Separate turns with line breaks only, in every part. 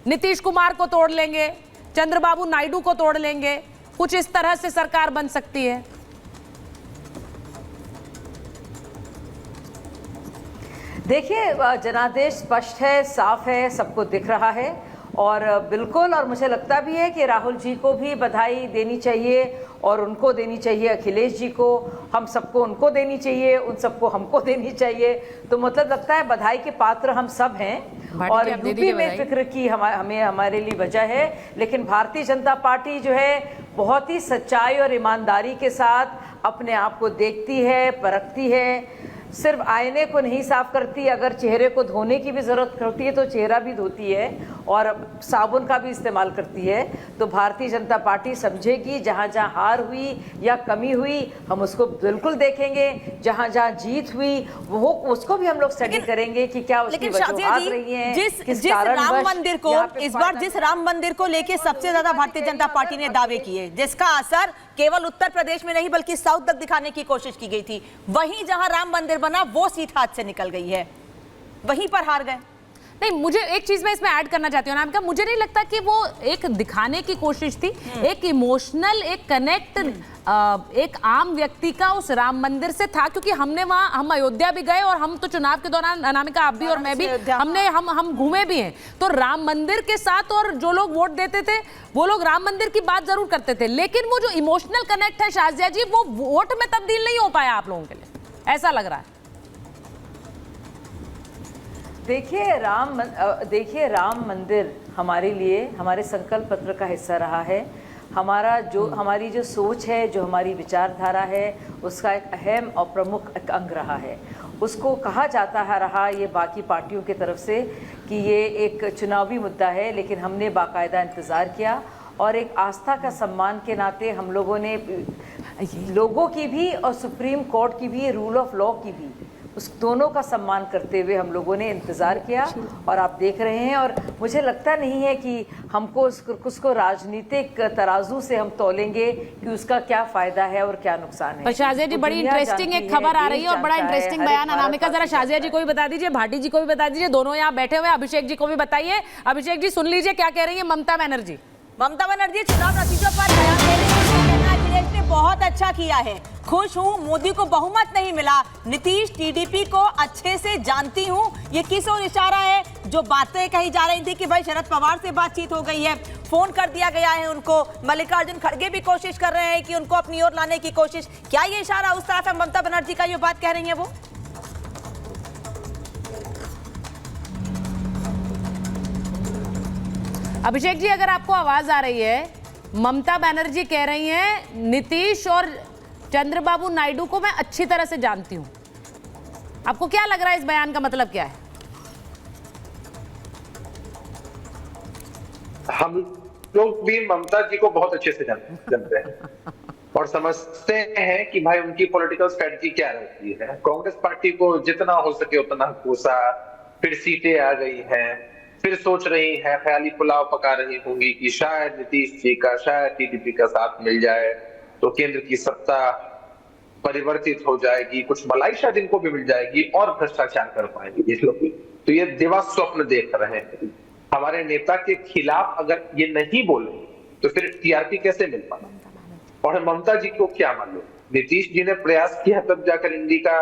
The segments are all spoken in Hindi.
नीतीश कुमार को तोड़ लेंगे, चंद्रबाबू नायडू को तोड़ लेंगे, कुछ इस तरह से सरकार बन सकती है।
देखिए, जनादेश स्पष्ट है, साफ है, सबको दिख रहा है और बिल्कुल, और मुझे लगता भी है कि राहुल जी को भी बधाई देनी चाहिए और उनको देनी चाहिए, अखिलेश जी को, हम सबको उनको देनी चाहिए, उन सबको हमको देनी चाहिए। तो मतलब लगता है बधाई के पात्र हम सब हैं और यूपी में फिक्र की हमें हमारे लिए वजह है। लेकिन भारतीय जनता पार्टी जो है बहुत ही सच्चाई और ईमानदारी के साथ अपने आप को देखती है, परखती है, सिर्फ आईने को नहीं साफ करती, अगर चेहरे को धोने की भी ज़रूरत होती है तो चेहरा भी धोती है और साबुन का भी इस्तेमाल करती है। तो भारतीय जनता पार्टी समझेगी जहाँ जहाँ हार हुई या कमी हुई हम उसको बिल्कुल देखेंगे, जहाँ जहाँ जीत हुई वो उसको भी हम लोग स्टडी करेंगे कि क्या उसकी वजूहात रही हैं,
जिस राम मंदिर को इस बार जिस राम मंदिर को लेके सबसे ज्यादा भारतीय जनता पार्टी ने दावे किए, जिसका असर केवल उत्तर प्रदेश में नहीं बल्कि साउथ तक दिखाने की कोशिश की गई थी, वहीं जहां राम मंदिर बना वो सीट हाथ से निकल गई है, वहीं पर हार गए।
नहीं, मुझे एक चीज मैं इसमें ऐड करना चाहती हूँ अनामिका, मुझे नहीं लगता कि वो एक दिखाने की कोशिश थी, एक इमोशनल, एक कनेक्ट एक आम व्यक्ति का उस राम मंदिर से था, क्योंकि हम अयोध्या भी गए और हम तो चुनाव के दौरान, अनामिका आप भी और मैं भी, हम घूमे भी हैं, तो राम मंदिर के साथ और जो लोग वोट देते थे वो लोग राम मंदिर की बात जरूर करते थे, लेकिन वो जो इमोशनल कनेक्ट है शाजिया जी, वो वोट में तब्दील नहीं हो पाया आप लोगों के लिए, ऐसा लग रहा है।
देखिए राम मंदिर हमारे लिए, हमारे संकल्प पत्र का हिस्सा रहा है। हमारी जो सोच है, जो हमारी विचारधारा है, उसका एक अहम और प्रमुख अंग रहा है। उसको कहा जाता है रहा ये बाकी पार्टियों की तरफ से कि ये एक चुनावी मुद्दा है, लेकिन हमने बाकायदा इंतज़ार किया और एक आस्था का सम्मान के नाते हम लोगों ने लोगों की भी और सुप्रीम कोर्ट की भी, रूल ऑफ लॉ की भी, उस दोनों का सम्मान करते हुए हम लोगों ने इंतज़ार किया और आप देख रहे हैं। और मुझे लगता नहीं है कि हमको उसको राजनीतिक तराजू से हम तोलेंगे कि उसका क्या फ़ायदा है और क्या नुकसान है।
शाजिया जी, बड़ी इंटरेस्टिंग एक खबर आ रही है और बड़ा इंटरेस्टिंग बयान अनामिका, जरा शाजिया जी को भी बता दीजिए, भाटी जी को भी बता दीजिए, दोनों यहाँ बैठे हुए, अभिषेक जी को भी बताइए। अभिषेक जी सुन लीजिए क्या कह रही है ममता बनर्जी।
ममता बनर्जी चुनाव नतीजों पर बयान दे रही है, अखिलेश ने बहुत अच्छा किया है, खुश हूँ, मोदी को बहुमत नहीं मिला, नीतीश टीडीपी को अच्छे से जानती हूँ, ये किस ओर इशारा है? जो बातें कही जा रही थी कि भाई शरद पवार से बातचीत हो गई है, फोन कर दिया गया है उनको, मल्लिकार्जुन खड़गे भी कोशिश कर रहे हैं कि उनको अपनी ओर लाने की कोशिश, क्या ये इशारा उस तरफ है ममता बनर्जी का, ये बात कह रही है वो?
अभिषेक जी, अगर आपको आवाज आ रही है, ममता बनर्जी कह रही हैं नीतीश और चंद्रबाबू नायडू को मैं अच्छी तरह से जानती हूं। आपको क्या लग रहा है इस बयान का मतलब क्या है?
हम लोग भी ममता जी को बहुत अच्छे से जानते हैं और समझते हैं कि भाई उनकी पॉलिटिकल स्ट्रेटजी क्या रहती है। कांग्रेस पार्टी को जितना हो सके उतना कोसा, फिर सीटें आ गई हैं, फिर सोच रही है, ख्याली पुलाव पका रही होंगी कि शायद नीतीश जी का, शायद टीडीपी का साथ मिल जाए तो केंद्र की सत्ता परिवर्तित हो जाएगी, कुछ मलाई शायद इनको भी मिल जाएगी और भ्रष्टाचार कर पाएंगे ये लोग। तो ये दिवा स्वप्न देख रहे हैं। हमारे नेता के खिलाफ अगर ये नहीं बोले तो फिर टीआरपी कैसे मिल पाना? और ममता जी को क्या मालूम, नीतीश जी ने प्रयास किया तब जाकर इंडी का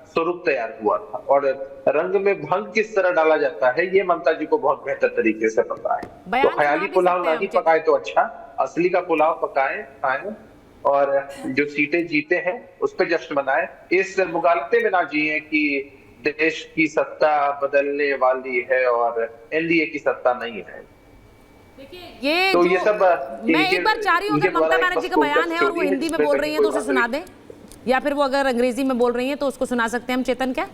स्वरूप तैयार हुआ था और रंग में भंग किस तरह डाला जाता है ये ममता जी को बहुत बेहतर तरीके से पता है। तो ख्याली पुलाव नहीं पकाए तो अच्छा, असली का पुलाव पकाए, खाएं और जो सीटें जीते हैं उस पर जश्न मनाएं। इस मुगालते में ना जिए कि देश की सत्ता बदलने वाली है और एनडीए की सत्ता नहीं है।
ये
तो ये सब
मैं एक बार चाह रही हूँ, अगर ममता बनर्जी का बयान है और वो हिंदी में बोल रही है तो उसे सुना दें, या फिर वो अगर अंग्रेजी में बोल रही हैं तो उसको सुना सकते हैं हम चेतन क्या?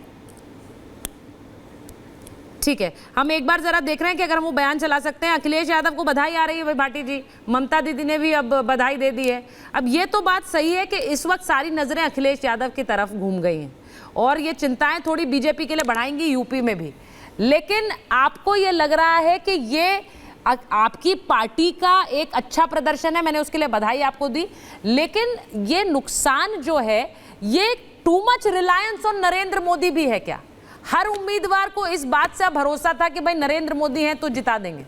ठीक है, हम एक बार जरा देख रहे हैं कि अगर हम वो बयान चला सकते हैं। अखिलेश यादव को बधाई आ रही है भाई भाटी जी, ममता दीदी ने भी अब बधाई दे दी है। अब ये तो बात सही है कि इस वक्त सारी नजरें अखिलेश यादव की तरफ घूम गई हैं और ये चिंताएं थोड़ी बीजेपी के लिए बढ़ाएंगी यूपी में भी, लेकिन आपको ये लग रहा है कि ये आपकी पार्टी का एक अच्छा प्रदर्शन है, मैंने उसके लिए बधाई आपको दी, लेकिन ये नुकसान जो है ये too much reliance on Narendra Modi भी है क्या? हर उम्मीदवार को इस बात से भरोसा था कि भाई नरेंद्र मोदी हैं तो जिता देंगे।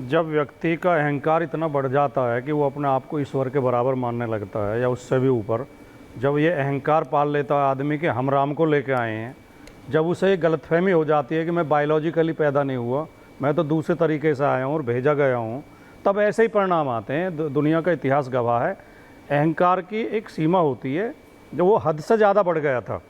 जब व्यक्ति का अहंकार इतना बढ़ जाता है कि वो अपने आप को ईश्वर के बराबर मानने लगता है या उससे भी ऊपर, जब ये अहंकार पाल लेता है आदमी के हम राम को लेके आए हैं, जब उसे ये गलतफहमी हो जाती है कि मैं बायोलॉजिकली पैदा नहीं हुआ, मैं तो दूसरे तरीके से आया हूँ और भेजा गया हूँ, तब ऐसे ही परिणाम आते हैं। दुनिया का इतिहास गवाह है, अहंकार की एक सीमा होती है जो वो हद से ज़्यादा बढ़ गया था।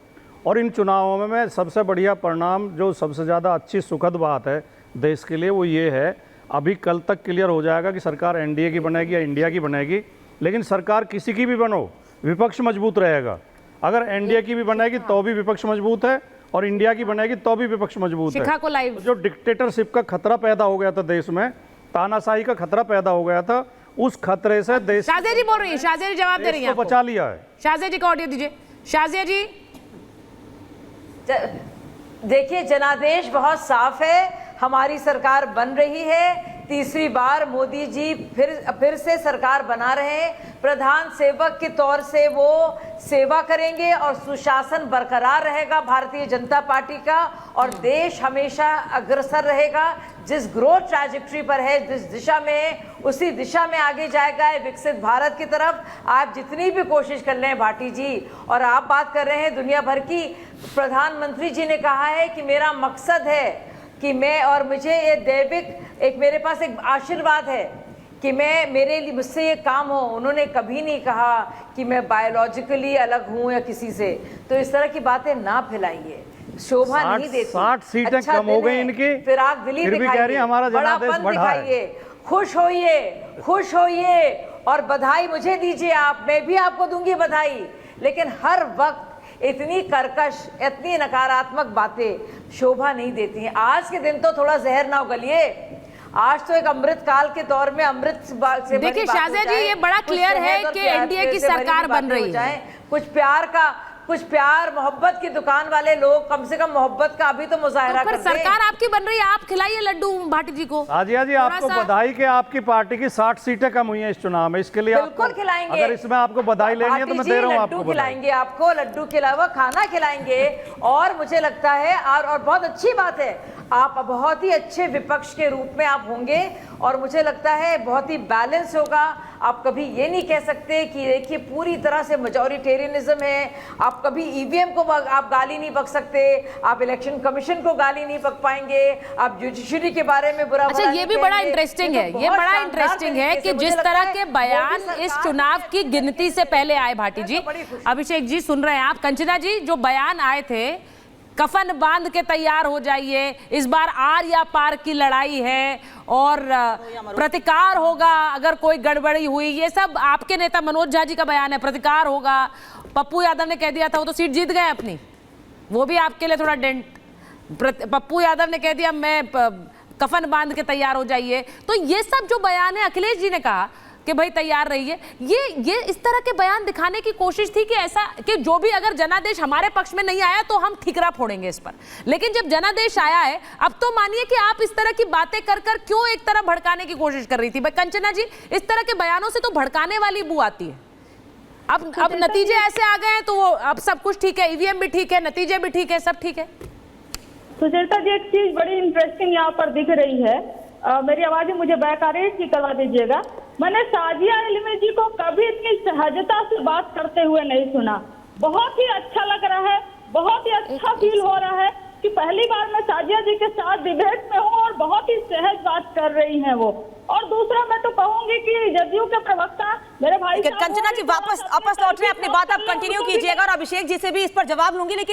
और इन चुनावों में सबसे बढ़िया परिणाम, जो सबसे ज़्यादा अच्छी सुखद बात है देश के लिए, वो ये है, अभी कल तक क्लियर हो जाएगा कि सरकार एनडीए की बनेगी या इंडिया की बनेगी, लेकिन सरकार किसी की भी बनो, विपक्ष मजबूत रहेगा। अगर एनडीए की भी बनेगी तो भी विपक्ष मजबूत है, और इंडिया की बनेगी तो भी विपक्ष मजबूत है।
शिखा को लाइव
जो डिक्टेटरशिप का खतरा पैदा हो गया था देश में, तानाशाही का खतरा पैदा हो गया था, उस खतरे से देश
शाजिया जी बोल रही है, शाजिया जी जवाब दे रही है,
को बचा लिया है।
शाजिया जी का ऑडियो दीजिए। शाजिया जी,
देखिए, जनादेश बहुत साफ है, हमारी सरकार बन रही है, तीसरी बार मोदी जी फिर से सरकार बना रहे हैं। प्रधान सेवक के तौर से वो सेवा करेंगे और सुशासन बरकरार रहेगा भारतीय जनता पार्टी का, और देश हमेशा अग्रसर रहेगा। जिस ग्रोथ ट्रैजेक्टरी पर है, जिस दिशा में है, उसी दिशा में आगे जाएगा विकसित भारत की तरफ। आप जितनी भी कोशिश कर लें भाटी जी, और आप बात कर रहे हैं दुनिया भर की, प्रधानमंत्री जी ने कहा है कि मेरा मकसद है कि मैं, और मुझे ये दैविक एक मेरे पास एक आशीर्वाद है कि मेरे लिए मुझसे ये काम हो। उन्होंने कभी नहीं कहा कि मैं बायोलॉजिकली अलग हूँ या किसी से। तो इस तरह की बातें ना फैलाइए, शोभा नहीं देती।
60 सीटें
अच्छा
कम हो गई इनकी,
फिराक दिली
फिर भी कह रही है हमारा जनादेश
बड़ापन
बढ़ा है।
दिखाइए, खुश होइए और बधाई मुझे दीजिए आप, मैं भी आपको दूंगी बधाई। लेकिन हर वक्त इतनी कर्कश, इतनी नकारात्मक बातें शोभा नहीं देती हैं। आज के दिन तो थोड़ा जहर ना उगलिए, आज तो एक अमृत काल के दौर में अमृत से
देखिए शाजिया जी, ये बड़ा क्लियर है कि एनडीए की सरकार बन रही है।
कुछ प्यार मोहब्बत की दुकान वाले लोग कम से कम मोहब्बत का अभी तो मुजाहरा
पर
करते हैं।
सरकार आपकी बन रही है, आप खिलाइए लड्डू भाटी जी को।
शाजिया जी, आपको बधाई कि आपकी पार्टी की 60 सीटें कम हुई हैं इस चुनाव में, इसके लिए
बिल्कुल खिलाएंगे।
अगर इसमें आपको बधाई लेनी है तो मैं दे रहा हूँ आपको
लड्डू खिलाएंगे, आपको लड्डू के अलावा खाना खिलाएंगे। और मुझे लगता है और बहुत अच्छी बात है, आप बहुत ही अच्छे विपक्ष के रूप में आप होंगे, और मुझे लगता है बहुत ही बैलेंस होगा। आप कभी ये नहीं कह सकते कि देखिए पूरी तरह से मेजॉरिटेरियनिज्म है, आप कभी ईवीएम को आप गाली नहीं बक सकते, आप इलेक्शन कमीशन को गाली नहीं बक पाएंगे, आप जुडिशरी के बारे में बुरा।
अच्छा, ये भी बड़ा इंटरेस्टिंग है, ये बड़ा इंटरेस्टिंग है कि जिस तरह के बयान इस चुनाव की गिनती से पहले आए, भाटी जी, अभिषेक जी सुन रहे हैं आप, कंचना जी, जो बयान आए थे, कफन बांध के तैयार हो जाइए, इस बार आर या पार की लड़ाई है और प्रतिकार होगा अगर कोई गड़बड़ी हुई, ये सब आपके नेता मनोज झा जी का बयान है, प्रतिकार होगा। पप्पू यादव ने कह दिया था, वो तो सीट जीत गए अपनी, वो भी आपके लिए थोड़ा डेंट। पप्पू यादव ने कह दिया मैं कफन बांध के तैयार हो जाइए। तो ये सब जो बयान है, अखिलेश जी ने कहा कि भाई तैयार रहिए, ये इस तरह के बयान दिखाने की कोशिश थी कि ऐसा कि जो भी अगर जनादेश हमारे पक्ष में नहीं आया तो हम ठिकरा फोड़ेंगे इस पर। लेकिन जब जनादेश आया है, अब तो मानिए कि आप इस तरह की बातें कर क्यों एक तरह भड़काने की कोशिश कर रही थी। भाई कंचना जी, इस तरह के बयानों से तो भड़काने वाली बू आती है। अब नतीजे ऐसे आ गए हैं तो वो अब सब कुछ ठीक है, ईवीएम भी ठीक है, नतीजे भी ठीक है, सब ठीक है।
सुचेता जी, एक चीज बड़ी इंटरेस्टिंग यहाँ पर दिख रही है, मेरी आवाज मुझे बैक आ रही है, ठीक करवा दीजिएगा। मैंने साजिया इल्मी जी को कभी इतनी सहजता से बात करते हुए नहीं सुना। बहुत ही अच्छा लग रहा है, बहुत ही अच्छा फील हो रहा है कि पहली बार मैं साजिया जी के साथ डिबेट में हूँ और बहुत ही सहज बात कर रही हैं वो। और दूसरा मैं तो कहूंगी कि जदयू के प्रवक्ता मेरे भाई
कंचना जी वापस लौट रहे हैं, अपनी बात आप कंटिन्यू कीजिएगा और अभिषेक जी से भी इस पर जवाब लूंगी, लेकिन